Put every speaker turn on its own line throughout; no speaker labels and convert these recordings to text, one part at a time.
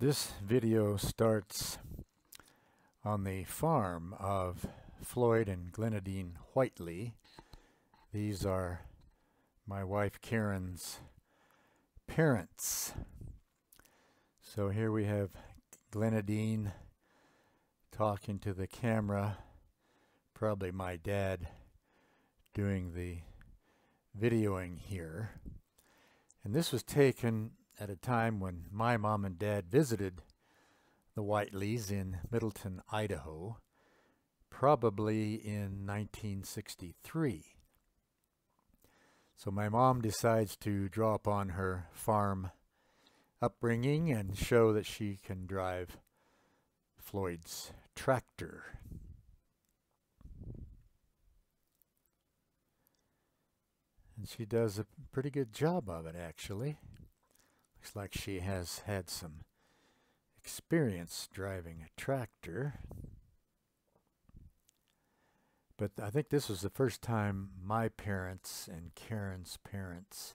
This video starts on the farm of Floyd and Glenydene Whiteley. These are my wife Karen's parents. So here we have Glenydene talking to the camera, probably my dad doing the videoing here. And this was taken at a time when my mom and dad visited the Whiteleys in Middleton, Idaho, probably in 1963. So my mom decides to draw upon her farm upbringing and show that she can drive Floyd's tractor. And she does a pretty good job of it, actually. Looks like she has had some experience driving a tractor. But I think this was the first time my parents and Karen's parents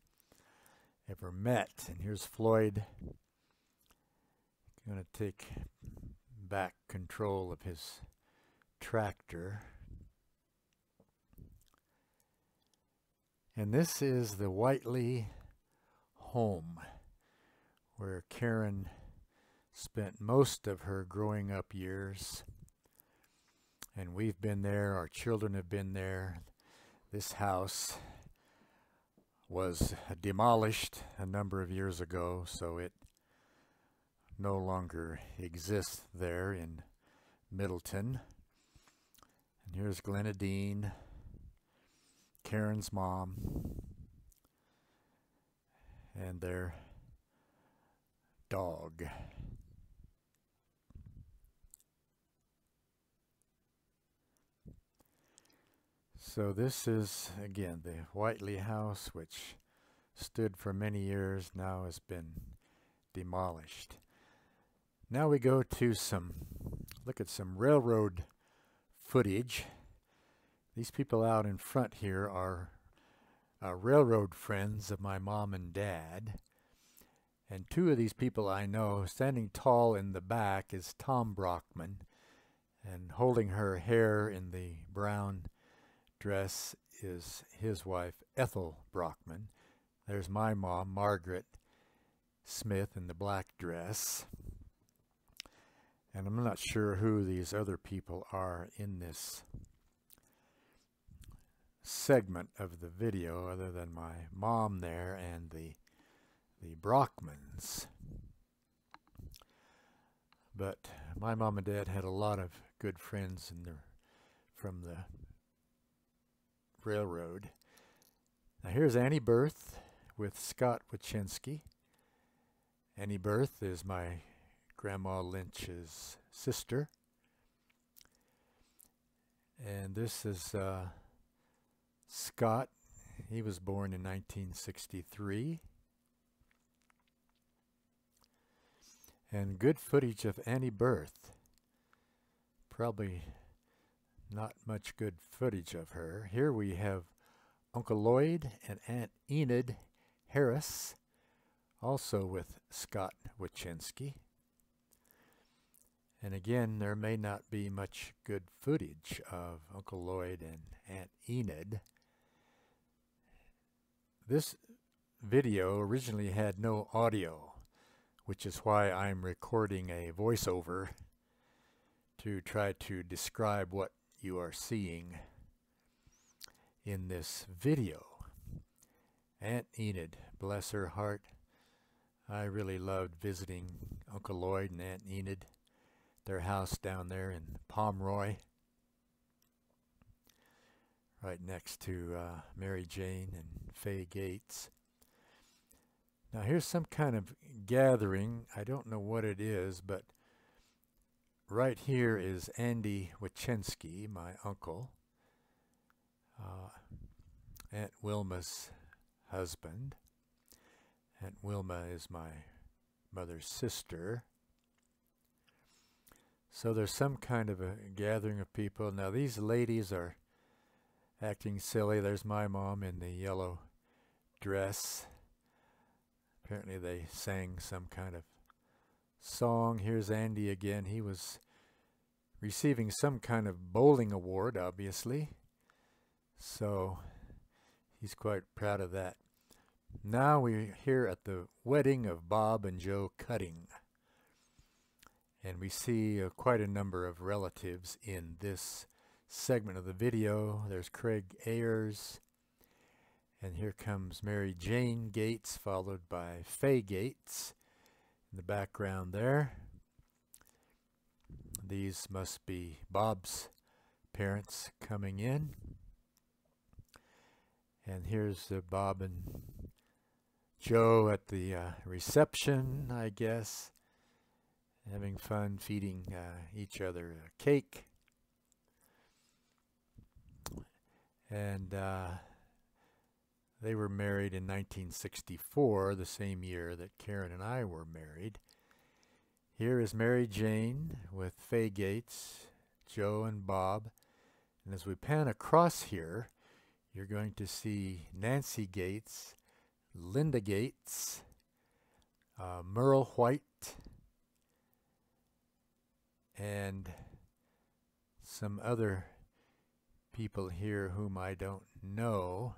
ever met. And here's Floyd going to take back control of his tractor. And this is the Whiteley home where Karen spent most of her growing up years. And we've been there, our children have been there. This house was demolished a number of years ago, so it no longer exists there in Middleton. And here's Glenydene, Karen's mom, and their dog. So this is, again, the Whiteley house, which stood for many years, now has been demolished. Now we go to look at some railroad footage. These people out in front here are railroad friends of my mom and dad. And two of these people I know, standing tall in the back is Tom Brockman, and holding her hair in the brown dress is his wife, Ethel Brockman. There's my mom, Margaret Smith, in the black dress. And I'm not sure who these other people are in this segment of the video other than my mom there and the Brockmans. But my mom and dad had a lot of good friends from the railroad. Now here's Annie Bertha with Scott Wetschensky. Annie Bertha is my Grandma Lynch's sister. And this is Scott. He was born in 1963. And good footage of Annie Bertha. Probably not much good footage of her. Here we have Uncle Lloyd and Aunt Enid Harris, also with Scott Wetschensky. And again, there may not be much good footage of Uncle Lloyd and Aunt Enid. This video originally had no audio, which is why I'm recording a voiceover to try to describe what you are seeing in this video. Aunt Enid, bless her heart. I really loved visiting Uncle Lloyd and Aunt Enid, their house down there in Pomeroy, right next to Mary Jane and Faye Gates. Now here's some kind of gathering. I don't know what it is, but right here is Andy Wetschensky, my uncle, Aunt Wilma's husband. Aunt Wilma is my mother's sister. So there's some kind of a gathering of people. Now these ladies are acting silly. There's my mom in the yellow dress. Apparently they sang some kind of song. Here's Andy again. He was receiving some kind of bowling award, obviously. So he's quite proud of that. Now we're here at the wedding of Bob and Joe Cutting. And we see quite a number of relatives in this segment of the video. There's Craig Ayers. And here comes Mary Jane Gates, followed by Faye Gates in the background there. These must be Bob's parents coming in. And here's Bob and Joe at the reception, I guess, having fun feeding each other a cake. And they were married in 1964, the same year that Karen and I were married. Here is Mary Jane with Faye Gates, Joe and Bob. And as we pan across here, you're going to see Nancy Gates, Linda Gates, Merle White, and some other people here whom I don't know,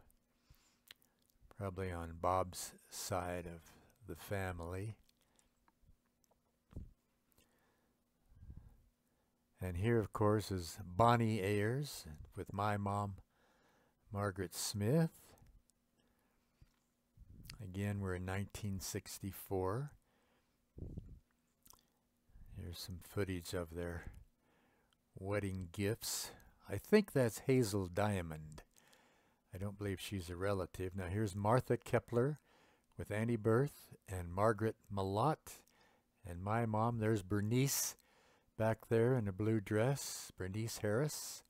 probably on Bob's side of the family. And here, of course, is Bonnie Ayers with my mom, Margaret Smith. Again, we're in 1964. Here's some footage of their wedding gifts. I think that's Hazel Diamond. I don't believe she's a relative. Now here's Martha Kepler with Annie Berth and Margaret Malott. And my mom, there's Bernice back there in a blue dress, Bernice Harris.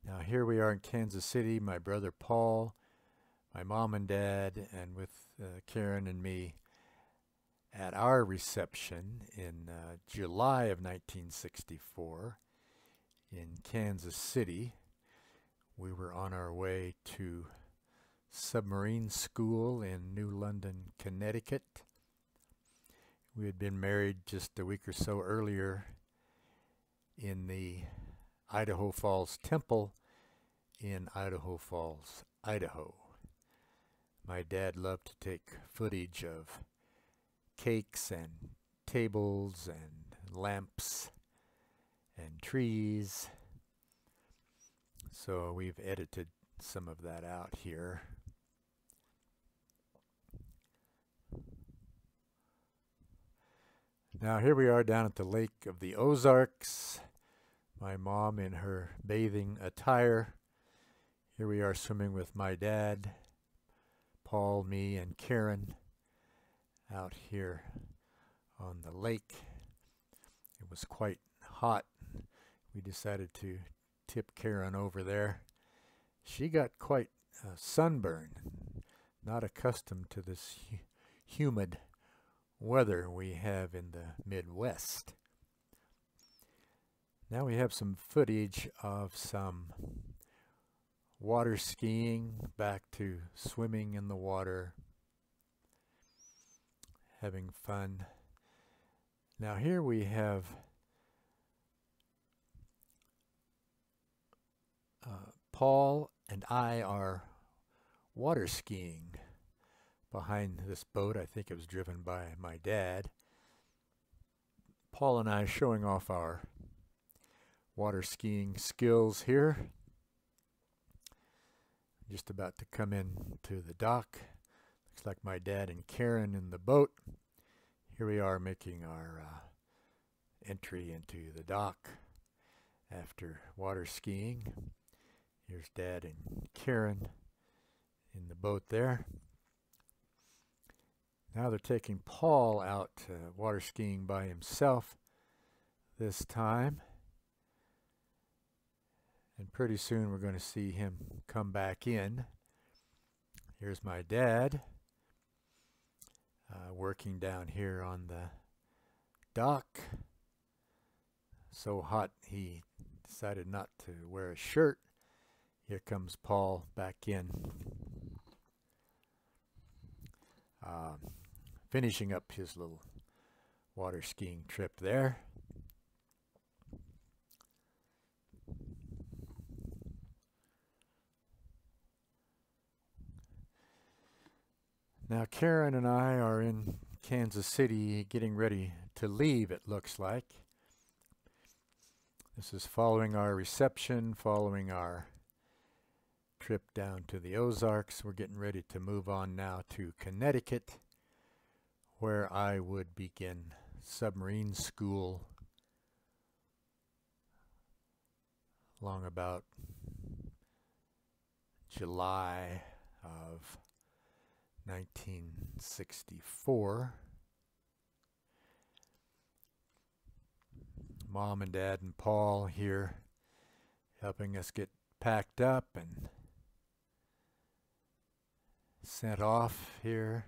Now here we are in Kansas City, my brother Paul, my mom and dad, and with Karen and me at our reception in July of 1964 in Kansas City. We were on our way to submarine school in New London, Connecticut. We had been married just a week or so earlier in the Idaho Falls Temple in Idaho Falls, Idaho. My dad loved to take footage of cakes and tables and lamps and trees. So we've edited some of that out here. Now here we are down at the Lake of the Ozarks. My mom in her bathing attire. Here we are swimming with my dad, Paul, me, and Karen out here on the lake. It was quite hot. We decided to tip Karen over there. She got quite a sunburn, not accustomed to this humid weather we have in the Midwest. Now we have some footage of some water skiing, back to swimming in the water, having fun. Now here we have Paul and I are water skiing behind this boat. I think it was driven by my dad. Paul and I showing off our water skiing skills here. Just about to come in to the dock. Looks like my dad and Karen in the boat. Here we are making our entry into the dock after water skiing. Here's Dad and Karen in the boat there. Now they're taking Paul out water skiing by himself this time. And pretty soon we're going to see him come back in. Here's my dad working down here on the dock. So hot he decided not to wear a shirt. Here comes Paul back in. Finishing up his little water skiing trip there. Now Karen and I are in Kansas City getting ready to leave, it looks like. This is following our reception, following our trip down to the Ozarks. We're getting ready to move on now to Connecticut, where I would begin submarine school along about July of 1964. Mom and Dad and Paul here helping us get packed up and sent off here.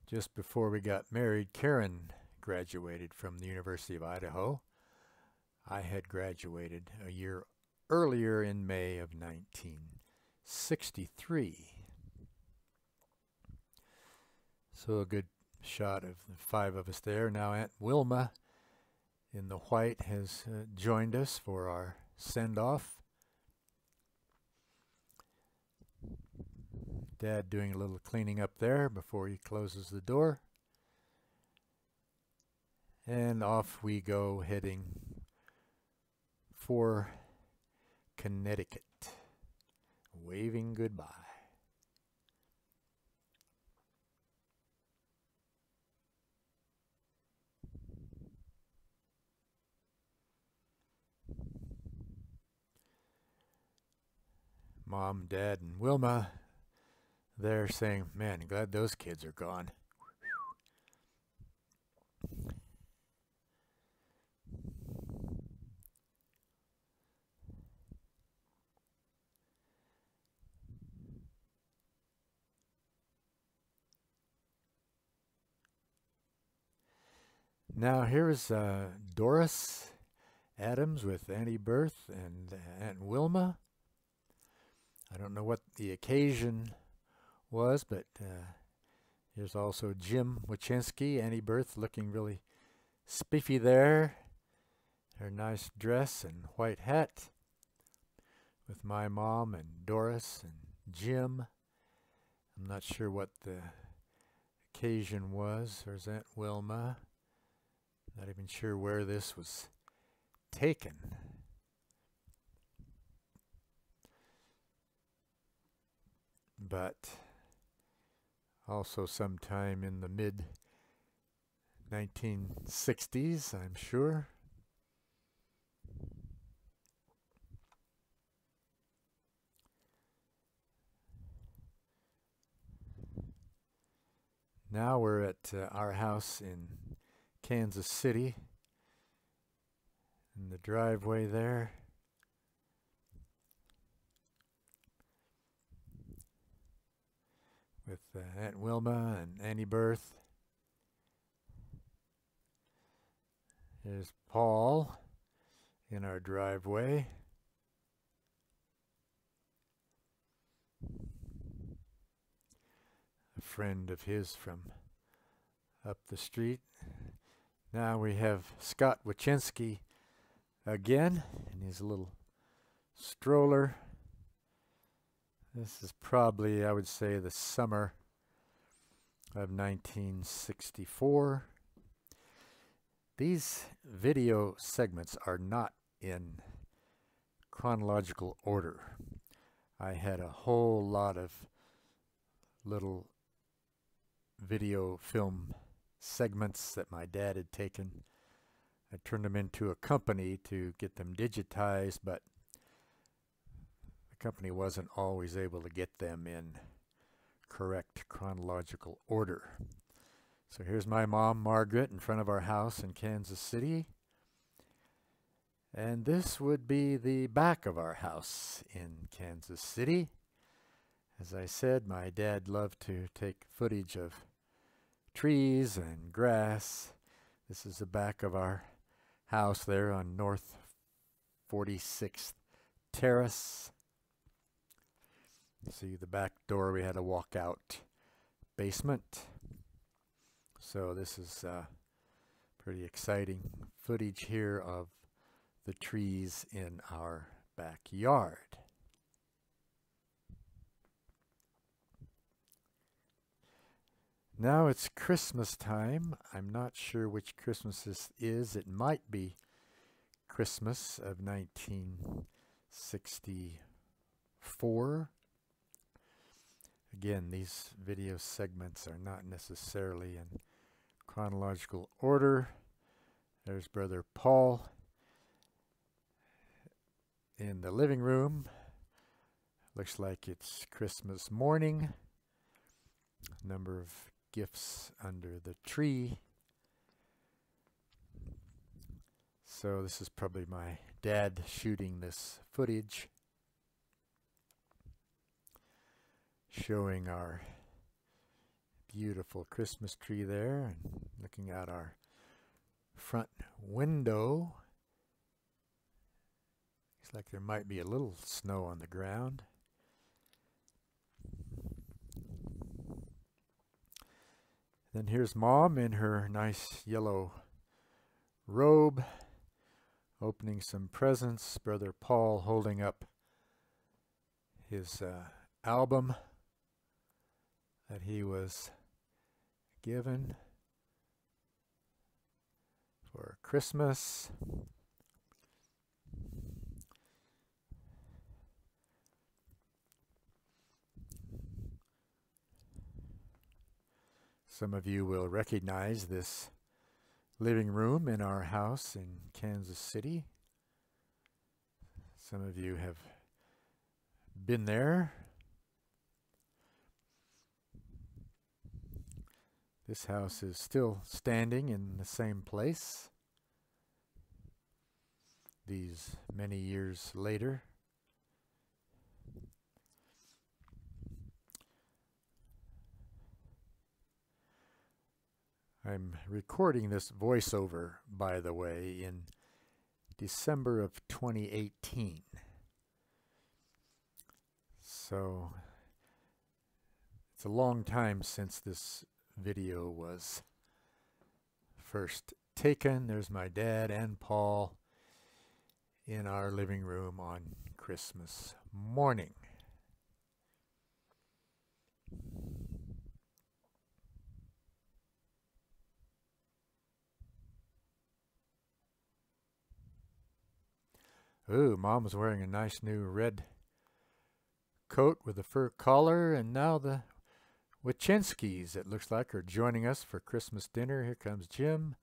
Just before we got married, Karen graduated from the University of Idaho. I had graduated a year earlier in May of 1963. So a good shot of the five of us there. Now Aunt Wilma in the white has joined us for our send-off. Dad doing a little cleaning up there before he closes the door. And off we go, heading for Connecticut, waving goodbye. Mom, Dad, and Wilma, they're saying, man, glad those kids are gone. Now here's Doris Adams with Auntie Bertha and Aunt Wilma. I don't know what the occasion was, but here's also Jim Wetschensky, Auntie Bertha looking really spiffy there. Her nice dress and white hat with my mom and Doris and Jim. I'm not sure what the occasion was. There's Aunt Wilma. Not even sure where this was taken. But also sometime in the mid-1960s, I'm sure. Now we're at our house in Kansas City, in the driveway there. With Aunt Wilma and Auntie Bertha. There's Paul in our driveway. A friend of his from up the street. Now we have Scott Wetschensky again in his little stroller. This is probably, I would say, the summer of 1964. These video segments are not in chronological order. I had a whole lot of little video film segments that my dad had taken. I turned them into a company to get them digitized, but the company wasn't always able to get them in correct chronological order. So here's my mom, Margaret, in front of our house in Kansas City. And this would be the back of our house in Kansas City. As I said, my dad loved to take footage of trees and grass. This is the back of our house there on North 46th Terrace. See the back door, we had a walkout basement. So this is pretty exciting footage here of the trees in our backyard. Now it's Christmas time. I'm not sure which Christmas this is. It might be Christmas of 1964. Again, these video segments are not necessarily in chronological order. There's Brother Paul in the living room. Looks like it's Christmas morning. Number of gifts under the tree. So this is probably my dad shooting this footage, showing our beautiful Christmas tree there, and looking out our front window. Looks like there might be a little snow on the ground. Then here's Mom in her nice yellow robe, opening some presents. Brother Paul holding up his album that he was given for Christmas. Some of you will recognize this living room in our house in Kansas City. Some of you have been there. This house is still standing in the same place these many years later. I'm recording this voiceover, by the way, in December of 2018. So it's a long time since this video was first taken. There's my dad and Paul in our living room on Christmas morning. Ooh, Mom's wearing a nice new red coat with a fur collar, and now the Wetschenskys, it looks like, are joining us for Christmas dinner. Here comes Jim,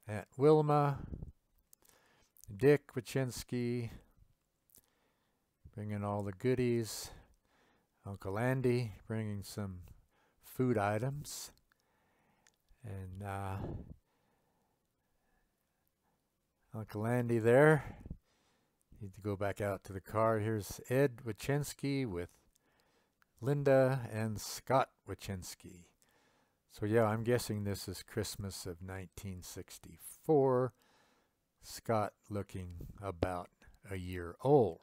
Aunt Wilma, Dick Wetschensky, bringing all the goodies, Uncle Andy bringing some food items, and Uncle Andy there. Need to go back out to the car. Here's Ed Wetschensky with Linda and Scott Wetschensky. So yeah, I'm guessing this is Christmas of 1964. Scott looking about a year old.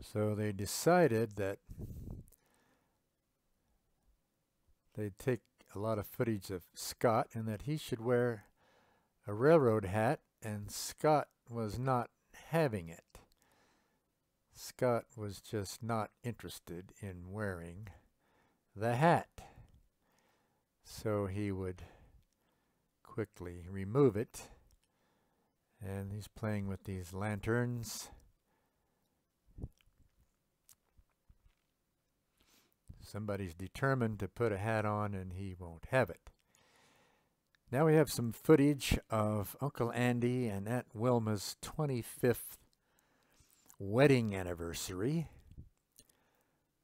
So they decided that they'd take a lot of footage of Scott and that he should wear a railroad hat, and Scott was not having it. Scott was just not interested in wearing the hat. So he would quickly remove it, and he's playing with these lanterns. Somebody's determined to put a hat on and he won't have it. Now we have some footage of Uncle Andy and Aunt Wilma's 25th wedding anniversary.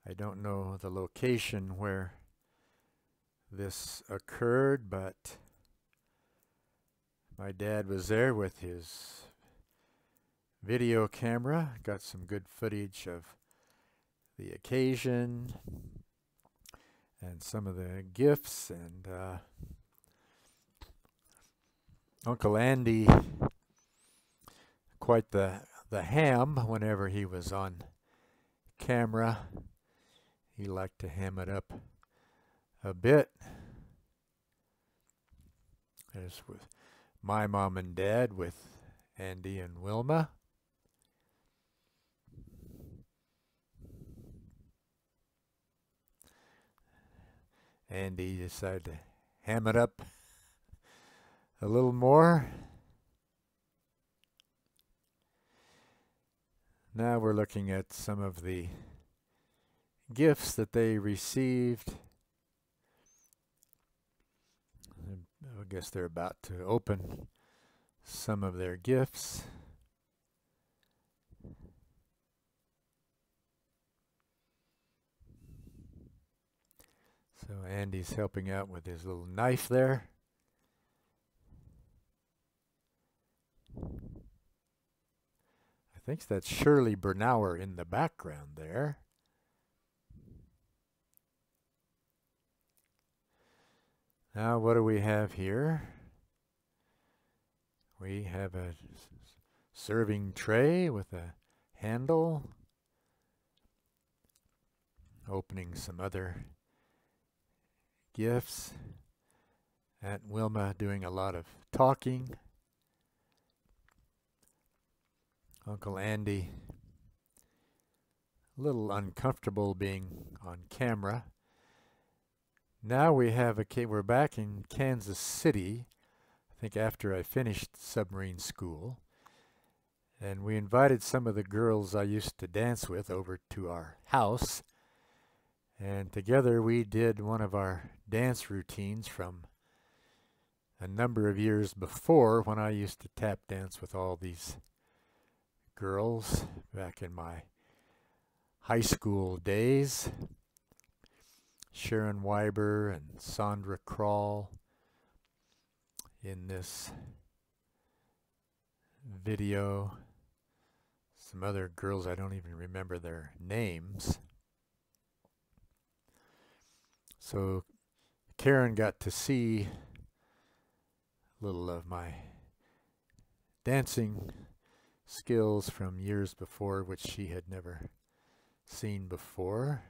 I don't know the location where this occurred, but my dad was there with his video camera. Got some good footage of the occasion and some of the gifts, and Uncle Andy, quite the ham whenever he was on camera. He liked to ham it up a bit. There's with my mom and dad with Andy and Wilma. Andy decided to ham it up a little more. Now we're looking at some of the gifts that they received. I guess they're about to open some of their gifts. So Andy's helping out with his little knife there. I think that's Shirley Bernauer in the background there. Now what do we have here? We have a serving tray with a handle. Opening some other gifts. Aunt Wilma doing a lot of talking. Uncle Andy a little uncomfortable being on camera. Now we have we're back in Kansas City, I think after I finished submarine school. And we invited some of the girls I used to dance with over to our house. And together we did one of our dance routines from a number of years before, when I used to tap dance with all these girls back in my high school days. Sharon Weiber and Sandra Kroll in this video. Some other girls, I don't even remember their names. So Karen got to see a little of my dancing skills from years before, which she had never seen before.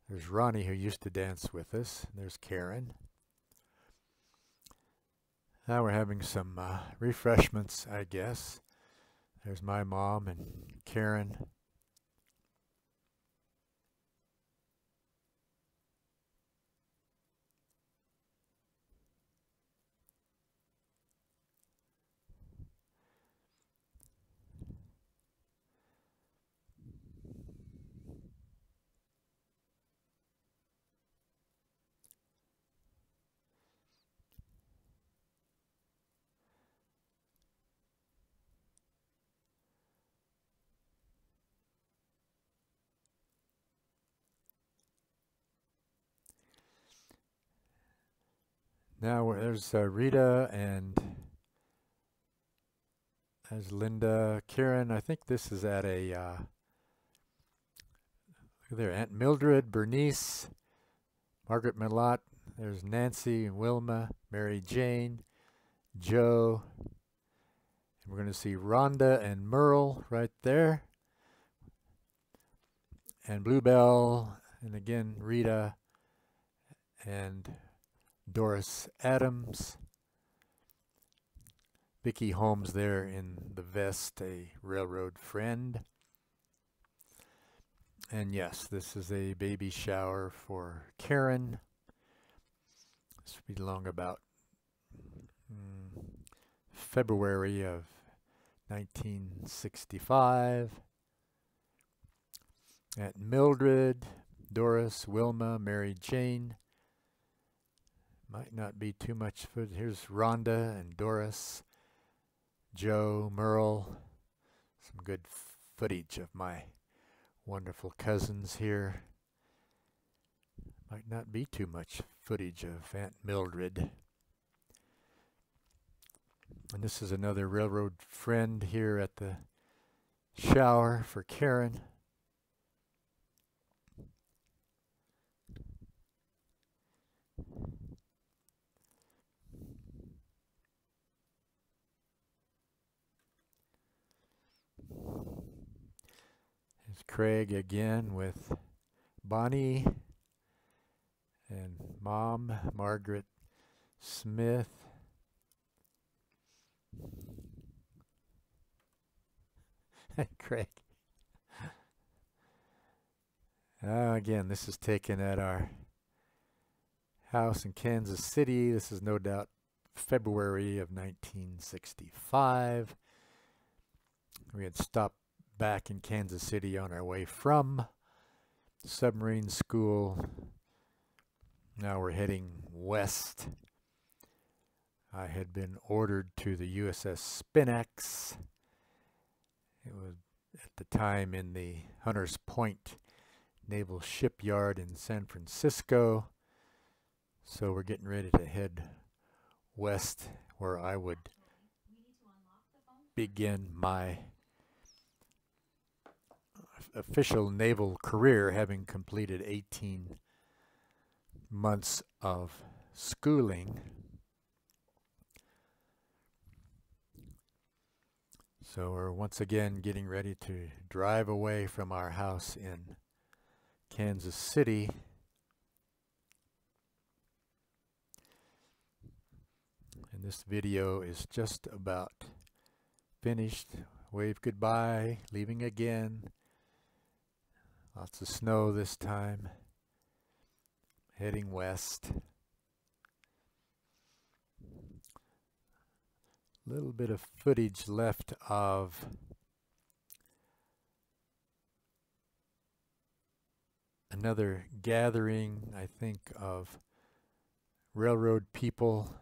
There's Ronnie, who used to dance with us. There's Karen. Now we're having some refreshments, I guess. There's my mom and Karen. Now there's Rita, and there's Linda, Karen. I think this is at a, look there, Aunt Mildred, Bernice, Margaret Malott. There's Nancy and Wilma, Mary Jane, Joe. And we're going to see Rhonda and Merle right there. And Bluebell, and again Rita and Doris Adams. Vicki Holmes there in the vest, a railroad friend. And yes, this is a baby shower for Karen. This will be along about February of 1965. At Mildred, Doris, Wilma, Mary Jane. Might not be too much food. Here's Rhonda and Doris, Joe, Merle. Some good footage of my wonderful cousins here. Might not be too much footage of Aunt Mildred. And this is another railroad friend here at the shower for Karen. There's Craig again with Bonnie and Mom, Margaret Smith. Craig. Again, this is taken at our house in Kansas City. This is no doubt February of 1965. We had stopped back in Kansas City on our way from submarine school. Now we're heading west. I had been ordered to the USS Spinnax. It was at the time in the Hunters Point Naval Shipyard in San Francisco. So we're getting ready to head west, where I would begin my official naval career, having completed 18 months of schooling. So we're once again getting ready to drive away from our house in Kansas City. And this video is just about finished. Wave goodbye, leaving again. Lots of snow this time. Heading west. Little bit of footage left of another gathering, I think, of railroad people.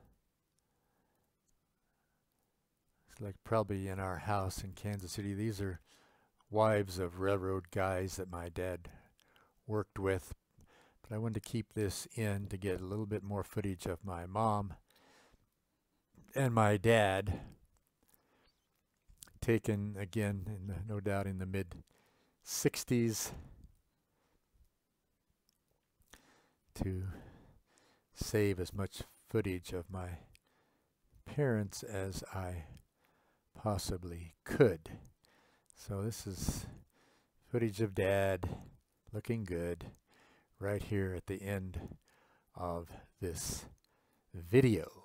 It's like probably in our house in Kansas City. These are wives of railroad guys that my dad worked with. But I wanted to keep this in to get a little bit more footage of my mom and my dad, taken again, no doubt in the mid-60s, to save as much footage of my parents as I possibly could. So this is footage of Dad looking good right here at the end of this video.